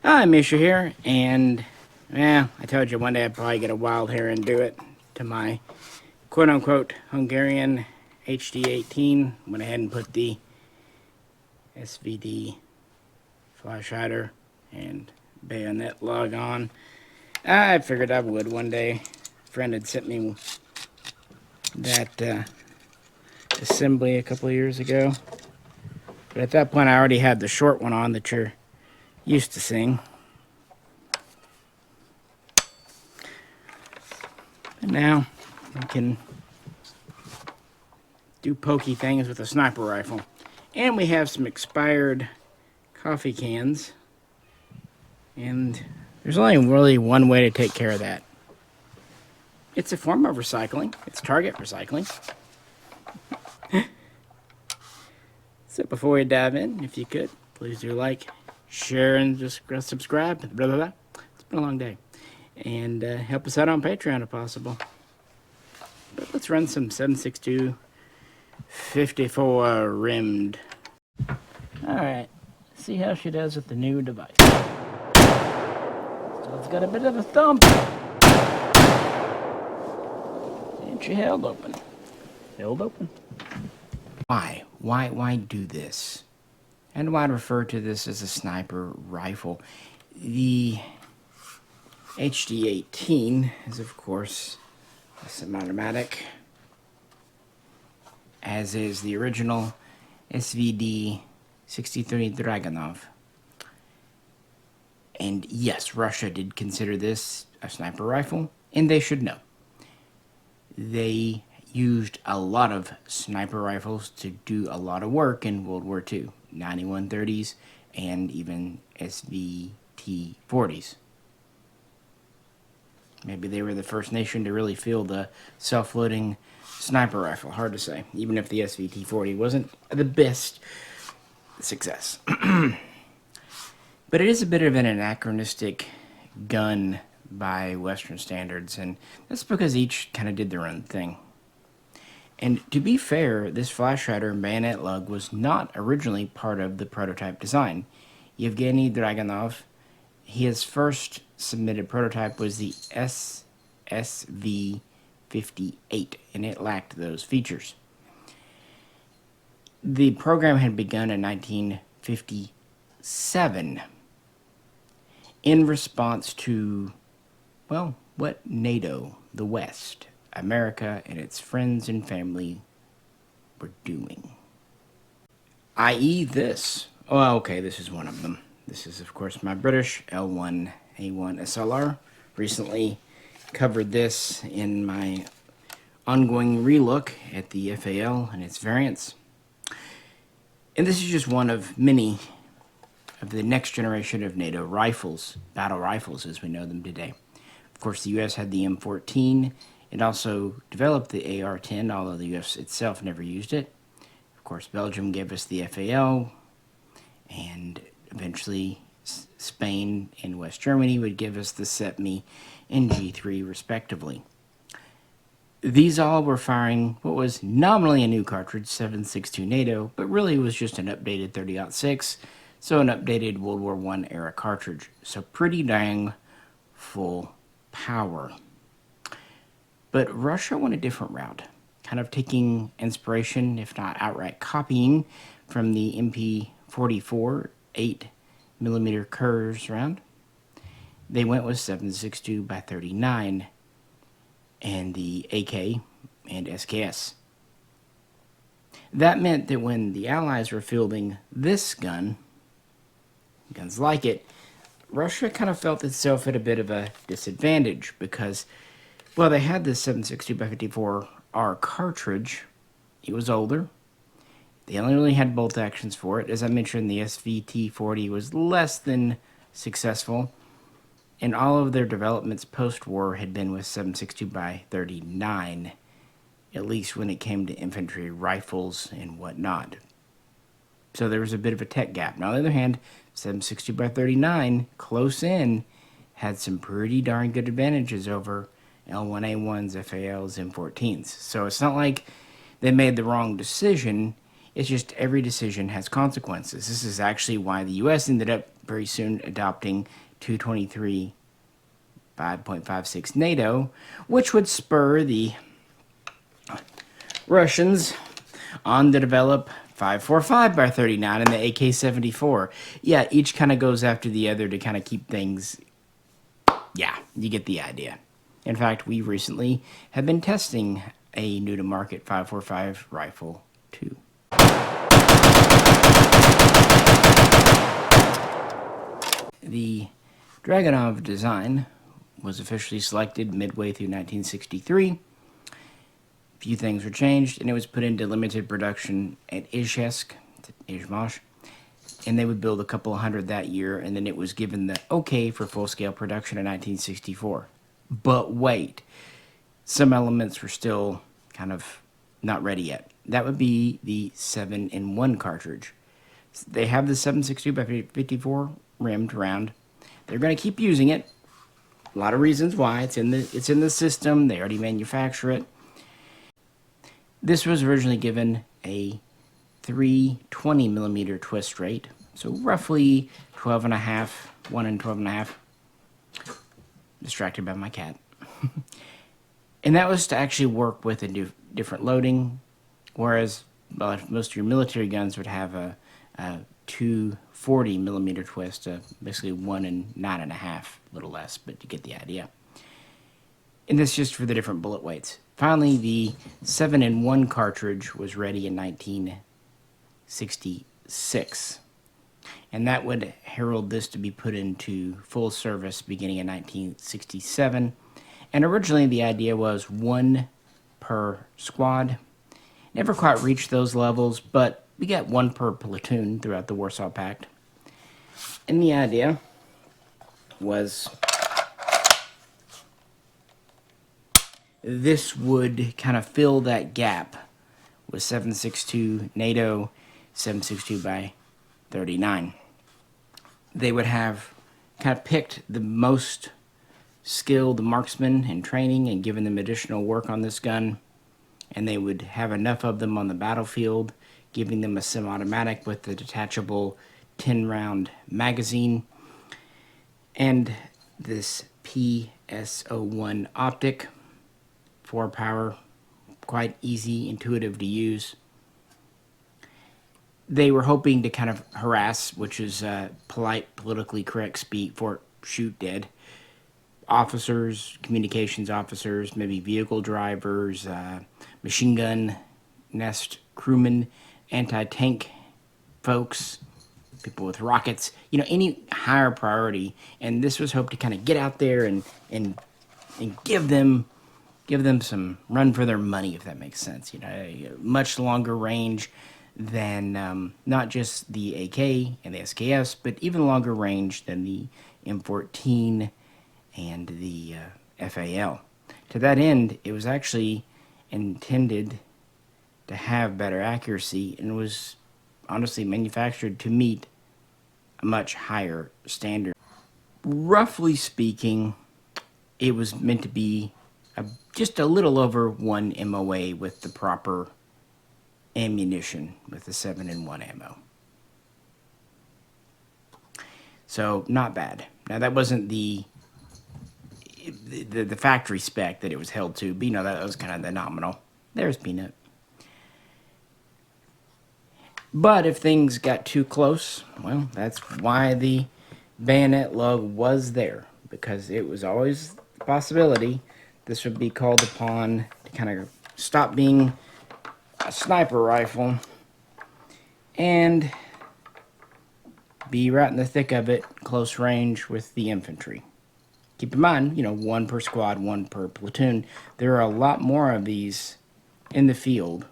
Hi, Misha here, and I told you one day I'd probably get a wild hair and do it to my quote-unquote Hungarian HD-18. Went ahead and put the SVD flash hider and bayonet lug on. I figured I would one day. A friend had sent me that assembly a couple of years ago, but at that point I already had the short one on that you're used to seeing. And now we can do pokey things with a sniper rifle. And we have some expired coffee cans. And there's only really one way to take care of that. It's a form of recycling. It's target recycling. So before we dive in, if you could, please do like, share, and just subscribe. Blah, blah, blah. It's been a long day. And help us out on Patreon if possible. But let's run some 7.62 54 rimmed. Alright, see how she does with the new device. So it's got a bit of a thump. And she held open. Held open. Why? Why do this? And why refer to this as a sniper rifle? The HD-18 is, of course, a semi-automatic, as is the original SVD-63 Dragunov. And yes, Russia did consider this a sniper rifle, and they should know. They used a lot of sniper rifles to do a lot of work in World War II, 9130s and even SVT-40s. Maybe they were the first nation to really field a self-loading sniper rifle. Hard to say, even if the SVT-40 wasn't the best success. But it is a bit of an anachronistic gun by Western standards, and that's because each kind of did their own thing. And to be fair, this flash hider and bayonet lug was not originally part of the prototype design. Yevgeny Dragunov, his first submitted prototype was the SV-58, and it lacked those features. The program had begun in 1957 in response to, well, what NATO, the West, America, and its friends and family were doing. I.e. this. Oh, okay, this is one of them. This is, of course, my British L1A1 SLR. Recently covered this in my ongoing relook at the FAL and its variants. And this is just one of many of the next generation of NATO rifles, battle rifles as we know them today. Of course, the U.S. had the M14. It also developed the AR-10, although the U.S. itself never used it. Of course, Belgium gave us the FAL, and eventually Spain and West Germany would give us the SEPMI and G3 respectively. These all were firing what was nominally a new cartridge, 7.62 NATO, but really was just an updated 30-06, so an updated World War I era cartridge. So pretty dang full power. But Russia went a different route, kind of taking inspiration, if not outright copying, from the MP44 8mm Kurz round. They went with 7.62 by 39 and the AK and SKS. That meant that when the Allies were fielding this gun, guns like it, Russia kind of felt itself at a bit of a disadvantage because, well, they had this 7.62 by 54R cartridge. It was older. They only really had bolt actions for it. As I mentioned, the SVT-40 was less than successful, and all of their developments post-war had been with 7.62 by 39, at least when it came to infantry rifles and whatnot. So there was a bit of a tech gap. Now, on the other hand, 7.62 by 39, close in, had some pretty darn good advantages over L1A1s, FALs, and M14s. So it's not like they made the wrong decision. It's just every decision has consequences. This is actually why the U.S. ended up very soon adopting 223 5.56 NATO, which would spur the Russians on to develop 545 by 39 and the AK-74. Yeah, each kind of goes after the other to kind of keep things... Yeah, you get the idea. In fact, we recently have been testing a new-to-market 545 rifle, too. The Dragunov design was officially selected midway through 1963. A few things were changed, and it was put into limited production at Izhevsk, and they would build a couple hundred that year, and then it was given the okay for full-scale production in 1964. But wait, some elements were still kind of not ready yet. That would be the 7-in-1 cartridge. They have the 7.62 by 54 rimmed round. They're going to keep using it. A lot of reasons why. It's in the system. They already manufacture it. This was originally given a 320 millimeter twist rate, so roughly 12 and a half, 1 and 12 and a half. Distracted by my cat. And that was to actually work with a different loading, whereas most of your military guns would have a 240 millimeter twist, basically 1 and 9 and a half, a little less, but you get the idea. And that's just for the different bullet weights. Finally, the 7-in-1 cartridge was ready in 1966. And that would herald this to be put into full service beginning in 1967. And originally the idea was 1 per squad. Never quite reached those levels, but we got 1 per platoon throughout the Warsaw Pact. And the idea was this would kind of fill that gap with 7.62 NATO, 7.62 by 39. They would have kind of picked the most skilled marksmen in training and given them additional work on this gun, and they would have enough of them on the battlefield, giving them a semi-automatic with the detachable 10-round magazine, and this PS01 optic, 4 power, quite easy, intuitive to use. They were hoping to kind of harass, which is polite, politically correct speak for shoot dead, officers, communications officers, maybe vehicle drivers, machine gun nest crewmen, anti-tank folks, people with rockets, you know, any higher priority. And this was hoped to kind of get out there and give them some run for their money, if that makes sense. You know, a much longer range than not just the AK and the SKS, but even longer range than the M14 and the FAL. To that end, it was actually intended to have better accuracy and was honestly manufactured to meet a much higher standard. Roughly speaking, it was meant to be just a little over 1 MOA with the proper ammunition with the 7-in-1 ammo. So, not bad. Now, that wasn't the factory spec that it was held to, but you know, that was kind of the nominal. There's Peanut. But if things got too close, well, that's why the bayonet lug was there, because it was always the possibility this would be called upon to kind of stop being a sniper rifle and be right in the thick of it, close range with the infantry. Keep in mind, you know, 1 per squad, 1 per platoon. There are a lot more of these in the field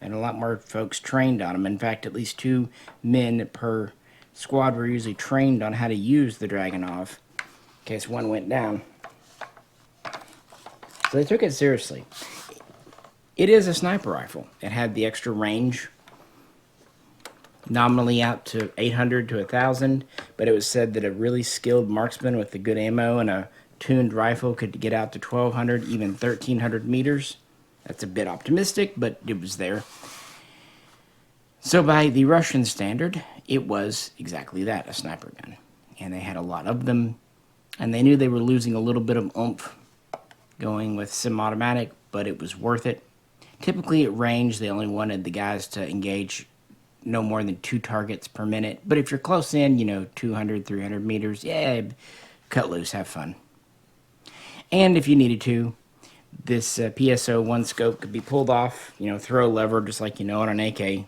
and a lot more folks trained on them. In fact, at least 2 men per squad were usually trained on how to use the Dragunov in case one went down. So they took it seriously. It is a sniper rifle. It had the extra range, nominally out to 800 to 1,000, but it was said that a really skilled marksman with the good ammo and a tuned rifle could get out to 1,200, even 1,300 meters. That's a bit optimistic, but it was there. So by the Russian standard, it was exactly that, a sniper gun. And they had a lot of them, and they knew they were losing a little bit of oomph going with semi-automatic, but it was worth it. Typically at range, they only wanted the guys to engage no more than 2 targets per minute. But if you're close in, 200, 300 meters, yeah, cut loose, have fun. And if you needed to, this PSO-1 scope could be pulled off, throw a lever just like you know on an AK.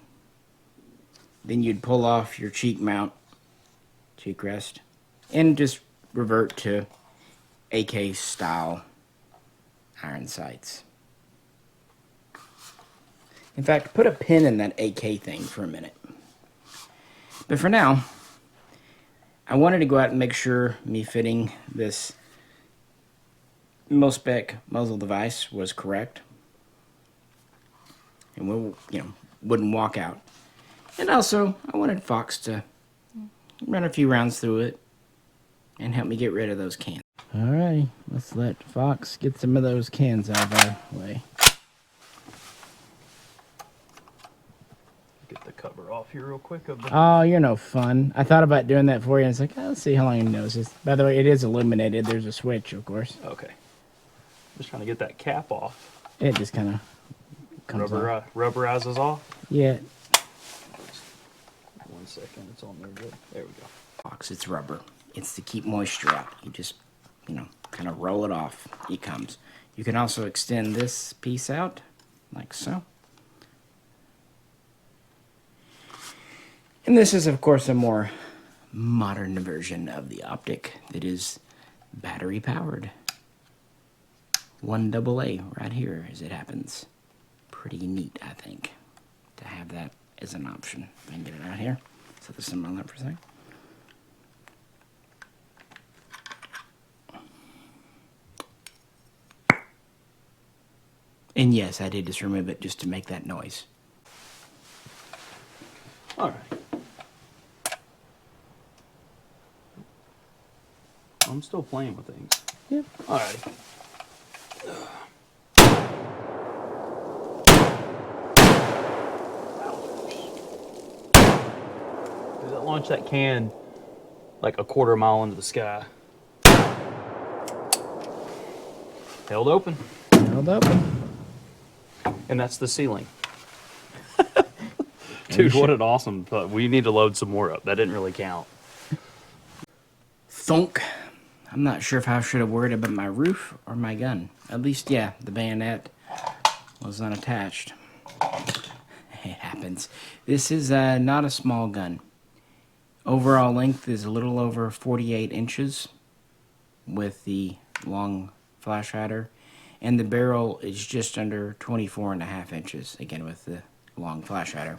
Then you'd pull off your cheek rest, and just revert to AK style iron sights. In fact, put a pin in that AK thing for a minute. But for now, I wanted to go out and make sure me fitting this mil-spec muzzle device was correct. And wouldn't walk out. And also, I wanted Fox to run a few rounds through it and help me get rid of those cans. Alrighty, let's let Fox get some of those cans out of our way. Get the cover off here real quick. Oh, you're no fun. I thought about doing that for you, and it's like, let's see how long he knows this. By the way, it is illuminated. There's a switch, of course. Okay. Just trying to get that cap off. It just kind of comes off. Rubberizes off? Yeah. 1 second, it's on there good. There we go. Fox, it's rubber. It's to keep moisture out. You just, kind of roll it off. It comes. You can also extend this piece out, like so. And this is, of course, a more modern version of the optic that is battery powered. 1AA right here, as it happens. Pretty neat, I think, to have that as an option. If I can get it out here. Set the symbol on that for a second. And yes, I did just remove it just to make that noise. All right. I'm still playing with things. Yep. All right. Does that launch that can like a quarter mile into the sky? Held open. Held open. And that's the ceiling. Dude, what an awesome, but we need to load some more up. That didn't really count. Thunk. I'm not sure if I should have worried about my roof or my gun. At least, yeah, the bayonet was unattached. It happens. This is not a small gun. Overall length is a little over 48 inches with the long flash hider. And the barrel is just under 24.5 inches, again with the long flash hider.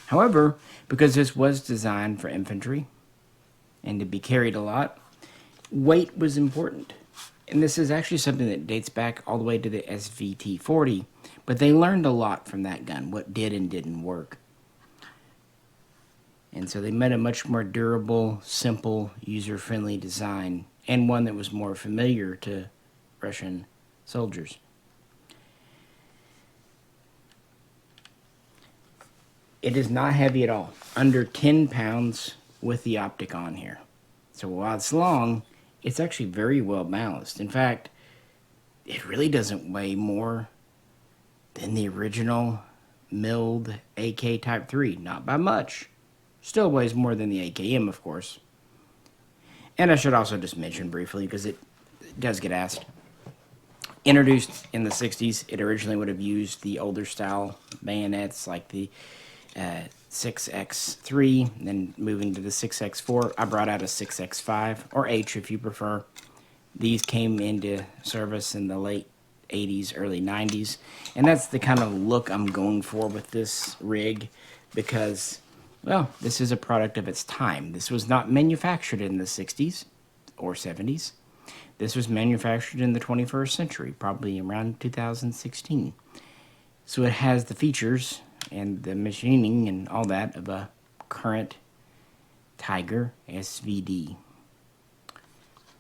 However, because this was designed for infantry and to be carried a lot, weight was important. And this is actually something that dates back all the way to the SVD-40, but they learned a lot from that gun, what did and didn't work. And so they made a much more durable, simple, user-friendly design, and one that was more familiar to Russian soldiers. It is not heavy at all. Under 10 pounds with the optic on here. So while it's long, it's actually very well balanced. In fact, it really doesn't weigh more than the original milled AK Type 3. Not by much. Still weighs more than the AKM, of course. And I should also just mention briefly, because it does get asked. Introduced in the 60s, it originally would have used the older style bayonets like the 6X3, then moving to the 6X4, I brought out a 6X5, or H if you prefer. These came into service in the late 80s, early 90s, and that's the kind of look I'm going for with this rig, because, well, this is a product of its time. This was not manufactured in the 60s or 70s. This was manufactured in the 21st century, probably around 2016. So it has the features and the machining and all that of a current Tiger SVD.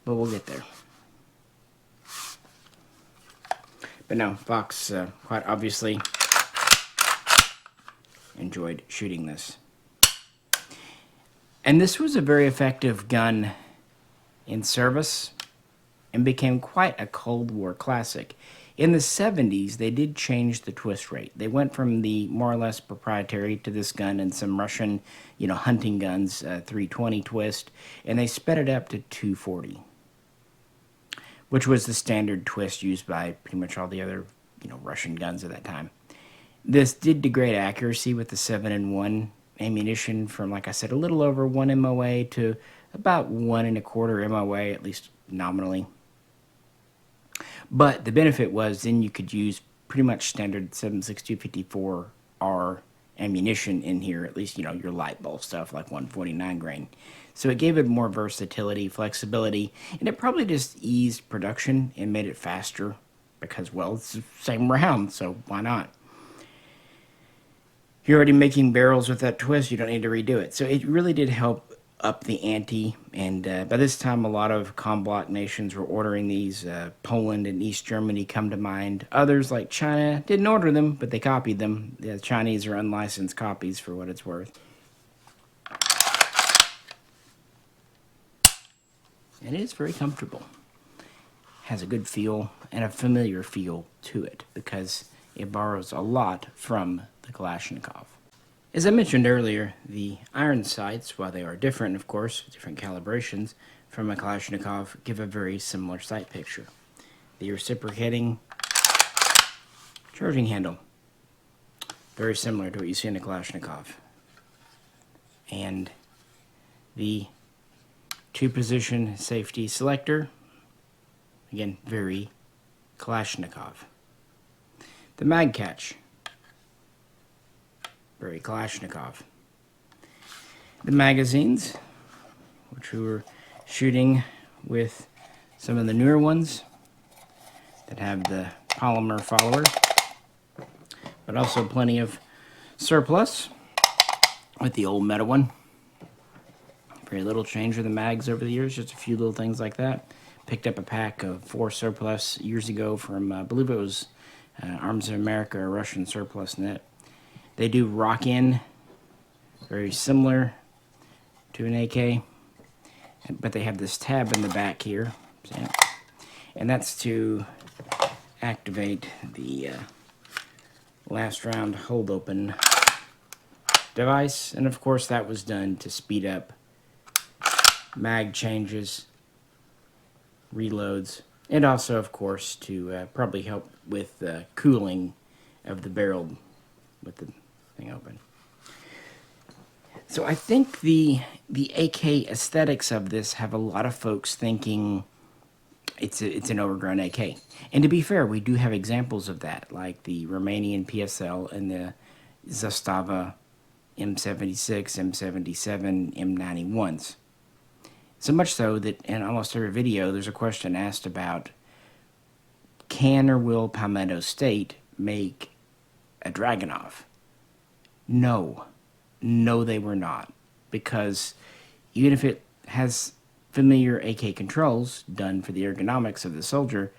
But we'll get there. But no, Fox quite obviously enjoyed shooting this. And this was a very effective gun in service and became quite a Cold War classic. In the 70s, they did change the twist rate. They went from the more or less proprietary to this gun and some Russian, hunting guns, 320 twist, and they sped it up to 240, which was the standard twist used by pretty much all the other, Russian guns at that time. This did degrade accuracy with the 7-in-1 ammunition from, like I said, a little over 1 MOA to about 1.25 MOA, at least nominally. But the benefit was then you could use pretty much standard 7.62 54R ammunition in here, at least, your light bulb stuff like 149 grain. So it gave it more versatility, flexibility, and it probably just eased production and made it faster because, well, it's the same round, so why not? You're already making barrels with that twist, you don't need to redo it. So it really did help up the ante, and by this time a lot of COMBLOC nations were ordering these. Poland and East Germany come to mind. Others, like China, didn't order them, but they copied them. The Chinese are unlicensed copies for what it's worth. And it is very comfortable. Has a good feel and a familiar feel to it because it borrows a lot from the Kalashnikov. As I mentioned earlier, the iron sights, while they are different, of course, different calibrations from a Kalashnikov, give a very similar sight picture. The reciprocating charging handle, very similar to what you see in a Kalashnikov. And the two-position safety selector, again, very Kalashnikov. The mag catch, very Kalashnikov. The magazines, which we were shooting with some of the newer ones that have the polymer follower, but also plenty of surplus with the old Meta one. Very little change in the mags over the years, just a few little things like that. Picked up a pack of 4 surplus years ago from, I believe it was Arms of America or Russian Surplus Net. They do rock in, very similar to an AK, but they have this tab in the back here, and that's to activate the last round hold open device, and of course that was done to speed up mag changes, reloads, and also of course to probably help with the cooling of the barrel with the thing open. So I think the AK aesthetics of this have a lot of folks thinking it's an overgrown AK. And to be fair, we do have examples of that, like the Romanian PSL and the Zastava M76, M77, M91s. So much so that in almost every video there's a question asked about, can or will Palmetto State make a Dragunov? No, they were not, because even if it has familiar AK controls done for the ergonomics of the soldier,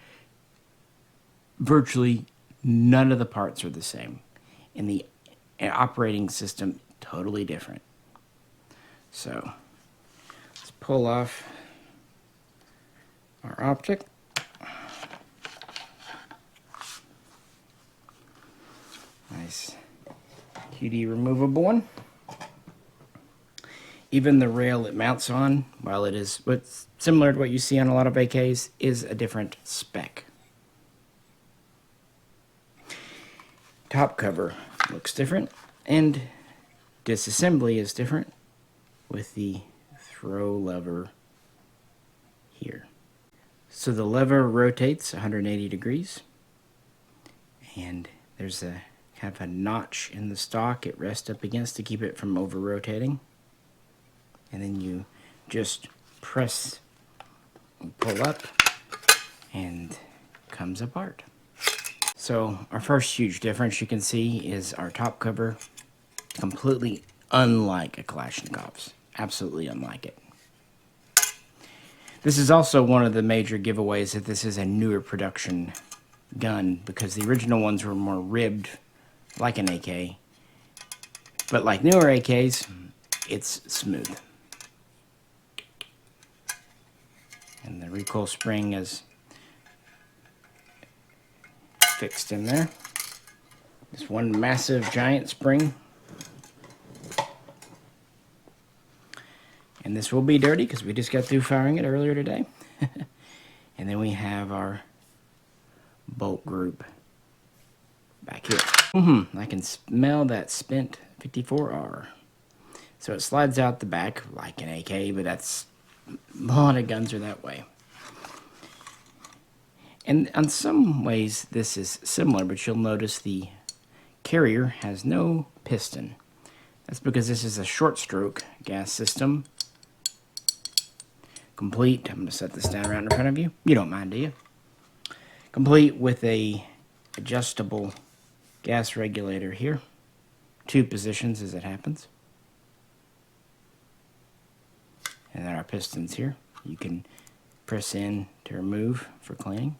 virtually none of the parts are the same, and the operating system totally different. So let's pull off our optic. Nice QD removable one. Even the rail it mounts on, while it is what's similar to what you see on a lot of AKs, is a different spec. Top cover looks different, and disassembly is different with the throw lever here. So the lever rotates 180 degrees, and there's a kind of a notch in the stock it rests up against to keep it from over-rotating. And then you just press and pull up, and comes apart. So our first huge difference you can see is our top cover, completely unlike a Kalashnikov's. Absolutely unlike it. This is also one of the major giveaways that this is a newer production gun, because the original ones were more ribbed like an AK, But like newer AKs, it's smooth. And the recoil spring is fixed in there. This one massive giant spring. And this will be dirty because we just got through firing it earlier today. And then we have our bolt group back here. I can smell that spent 54R. So it slides out the back like an AK, but that's a lot of guns are that way. And in some ways this is similar, but you'll notice the carrier has no piston. That's because this is a short stroke gas system. Complete, I'm going to set this down right in front of you. You don't mind, do you? Complete with a adjustable gas regulator here. 2 positions as it happens. And then our pistons here. You can press in to remove for cleaning.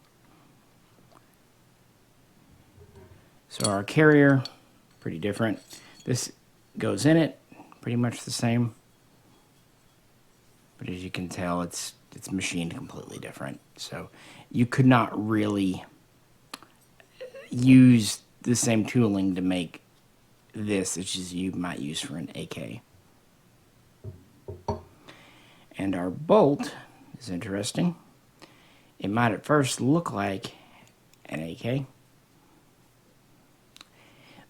So our carrier, pretty different. This goes in it, pretty much the same. But as you can tell, it's machined completely different. So you could not really use the same tooling to make this as you might use for an AK. And our bolt is interesting. It might at first look like an AK.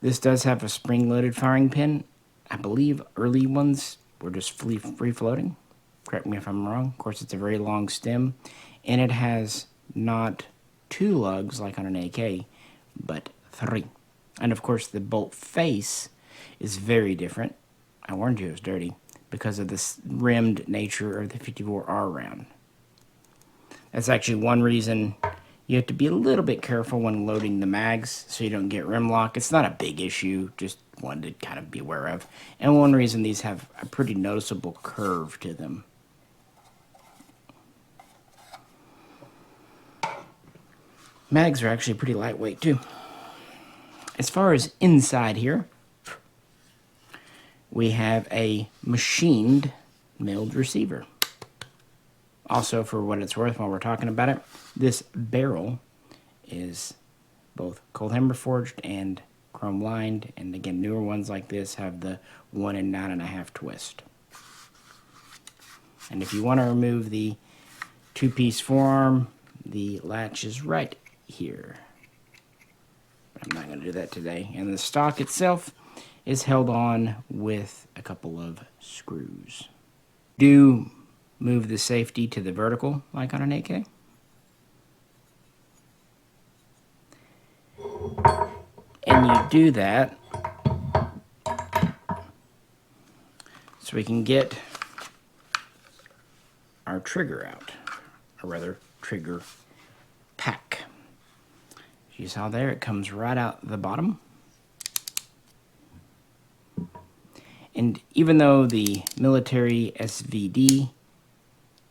This does have a spring-loaded firing pin. I believe early ones were just free-floating. Correct me if I'm wrong. Of course, it's a very long stem. And it has not 2 lugs like on an AK, but 3. And of course, the bolt face is very different. I warned you it was dirty because of this rimmed nature of the 54R round. That's actually one reason you have to be a little bit careful when loading the mags so you don't get rim lock. It's not a big issue, just one to kind of be aware of. And one reason these have a pretty noticeable curve to them. Mags are actually pretty lightweight too. As far as inside here, we have a machined milled receiver. Also, for what it's worth while we're talking about it, this barrel is both cold hammer forged and chrome lined, and again, newer ones like this have the 1 9.5 twist. And if you want to remove the 2-piece forearm, the latch is right here. But I'm not going to do that today. And the stock itself is held on with a couple of screws. Do move the safety to the vertical like on an AK. And you do that so we can get our trigger out, or rather trigger pack. As you saw there, it comes right out the bottom. And even though the military SVD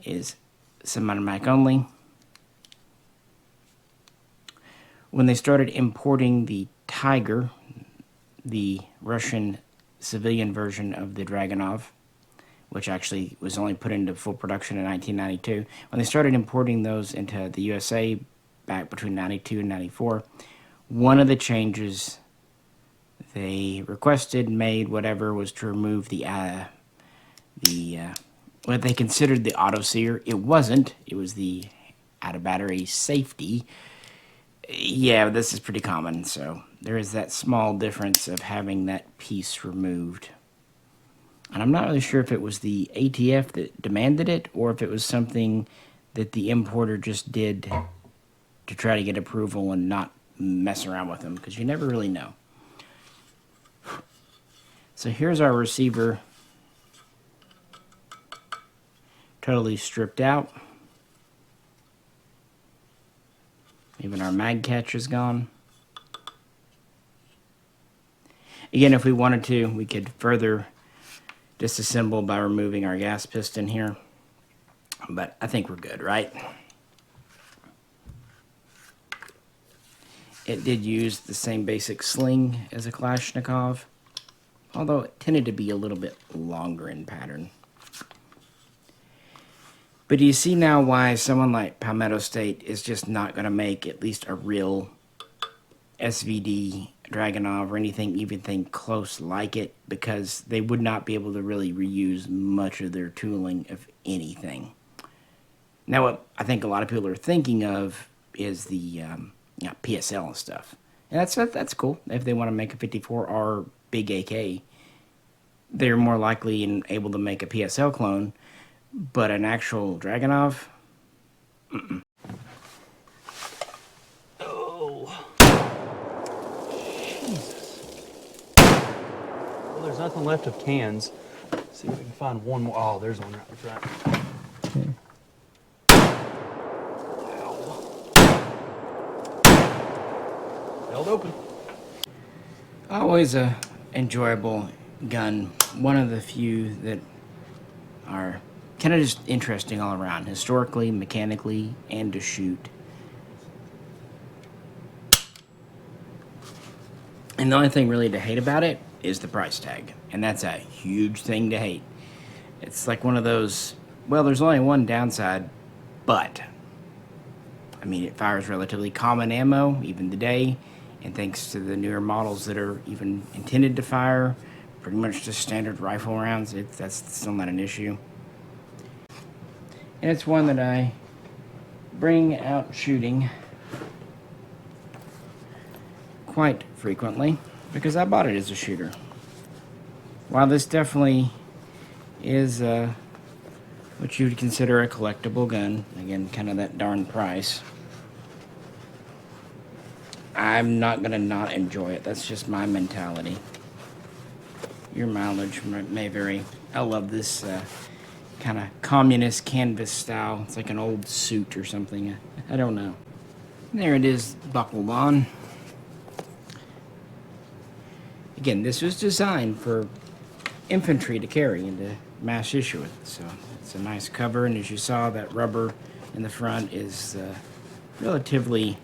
is semi-automatic only, when they started importing the Tiger, the Russian civilian version of the Dragunov, which actually was only put into full production in 1992, when they started importing those into the USA back between 92 and 94, one of the changes they requested, made, whatever, was to remove what they considered the auto sear. It wasn't. It was the out of battery safety. Yeah, this is pretty common, so there is that small difference of having that piece removed. And I'm not really sure if it was the ATF that demanded it or if it was something that the importer just did to try to get approval and not mess around with them, because you never really know. So here's our receiver totally stripped out. Even our mag catch is gone. Again, if we wanted to, we could further disassemble by removing our gas piston here. But I think we're good, right? It did use the same basic sling as a Kalashnikov. although it tended to be a little bit longer in pattern. But do you see now why someone like Palmetto State is just not going to make at least a real SVD Dragunov or anything even close like it, because they would not be able to really reuse much of their tooling of anything. Now, what I think a lot of people are thinking of is the PSL and stuff, and that's cool. If they want to make a 54R big AK, they're more likely and able to make a PSL clone, but an actual Dragunov, Oh. Jesus. Well, there's nothing left of cans. Let's see if we can find one more. Oh, there's one right in front. Okay. Held open. Always a enjoyable gun. One of the few that are kind of just interesting all around, historically, mechanically, and to shoot. And the only thing really to hate about it is the price tag. And that's a huge thing to hate. It's like one of those, well, there's only one downside, but, I mean, it fires relatively common ammo, even today, and thanks to the newer models that are even intended to fire pretty much just standard rifle rounds, that's still not an issue. And it's one that I bring out shooting quite frequently because I bought it as a shooter. While this definitely is what you would consider a collectible gun, again, kind of that darn price, I'm not going to not enjoy it. That's just my mentality. Your mileage may vary. I love this kind of communist canvas style. It's like an old suit or something. I don't know. There it is, buckled on. Again, this was designed for infantry to carry and to mass issue it. So it's a nice cover, and as you saw, that rubber in the front is relatively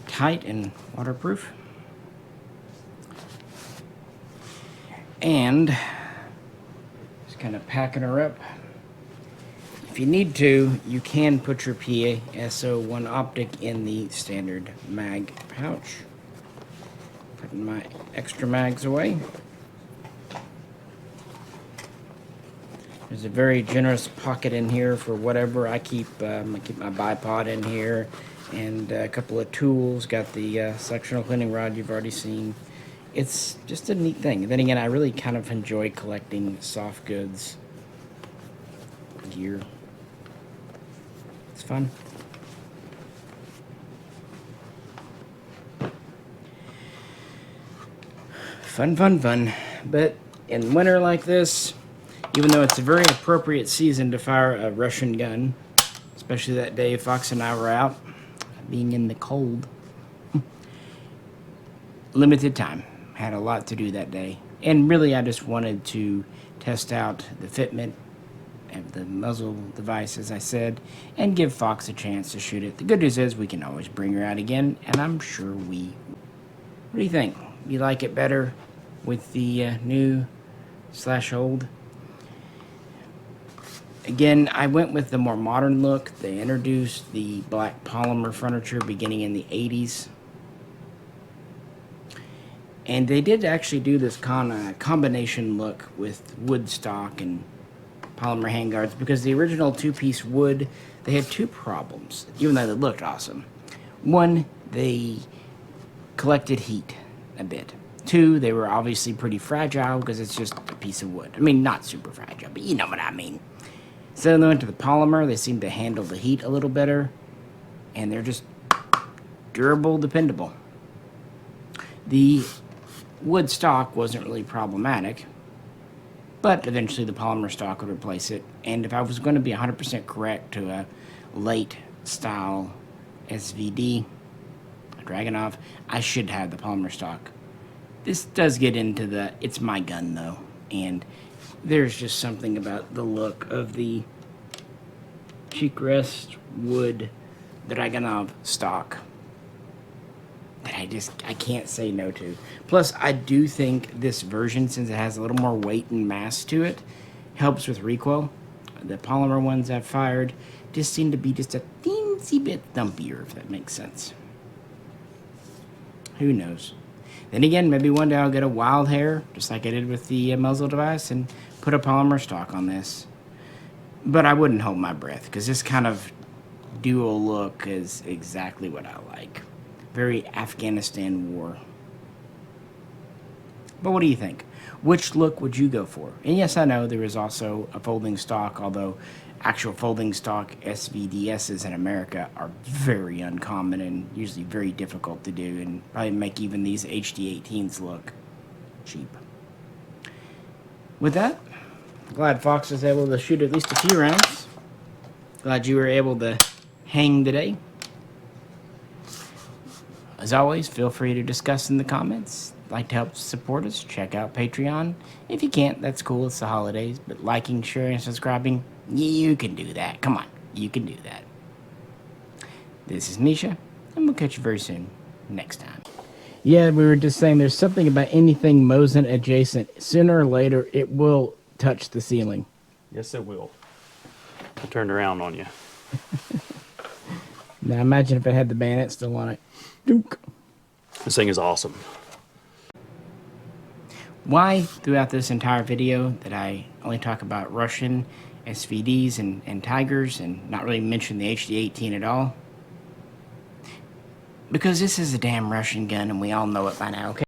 tight and waterproof. And just kind of packing her up. If you need to, you can put your PSO1 optic in the standard mag pouch. Putting my extra mags away. There's a very generous pocket in here for whatever. I keep my bipod in here and a couple of tools. Got the sectional cleaning rod you've already seen. It's just a neat thing. And then again, I really kind of enjoy collecting soft goods gear. It's fun. Fun. But in winter like this, even though it's a very appropriate season to fire a Russian gun, especially that day Fox and I were out, being in the cold, limited time. Had a lot to do that day. And really, I just wanted to test out the fitment of the muzzle device, as I said, and give Fox a chance to shoot it. The good news is we can always bring her out again, and I'm sure we will. What do you think? You like it better with the new/old? Again, I went with the more modern look. They introduced the black polymer furniture beginning in the 80s. And they did actually do this combination look with wood stock and polymer handguards, because the original two-piece wood, they had two problems, even though they looked awesome. One, they collected heat a bit. Two, they were obviously pretty fragile because it's just a piece of wood. I mean, not super fragile, but you know what I mean. So then they went to the polymer. They seem to handle the heat a little better, and they're just durable, dependable. The wood stock wasn't really problematic, but eventually the polymer stock would replace it. And if I was going to be 100% correct to a late style SVD, a Dragunov, I should have the polymer stock. This does get into the, it's my gun though, and there's just something about the look of the cheek rest wood Dragunov stock that I I can't say no to. Plus, I do think this version, since it has a little more weight and mass to it, helps with recoil. The polymer ones I've fired just seem to be just a teensy bit thumpier, if that makes sense. Who knows? Then again, maybe one day I'll get a wild hair, just like I did with the muzzle device, and put a polymer stock on this. But I wouldn't hold my breath, because this kind of dual look is exactly what I like. Very Afghanistan war. But what do you think? Which look would you go for? And yes, I know there is also a folding stock, although actual folding stock SVDSs in America are very uncommon and usually very difficult to do, and probably make even these HD-18s look cheap. With that, glad Fox was able to shoot at least a few rounds. Glad you were able to hang today. As always, feel free to discuss in the comments. Like to help support us, check out Patreon. If you can't, that's cool, it's the holidays. But liking, sharing, and subscribing, you can do that. Come on, you can do that. This is Misha, and we'll catch you very soon next time. Yeah, we were just saying there's something about anything Mosin adjacent. Sooner or later, it will touch the ceiling. Yes, it will. I turned around on you. Now imagine if it had the bayonet still on it. Dunk. This thing is awesome. Why, throughout this entire video, that I only talk about Russian SVDs and Tigers and not really mention the HD-18 at all? Because this is a damn Russian gun and we all know it by now, okay?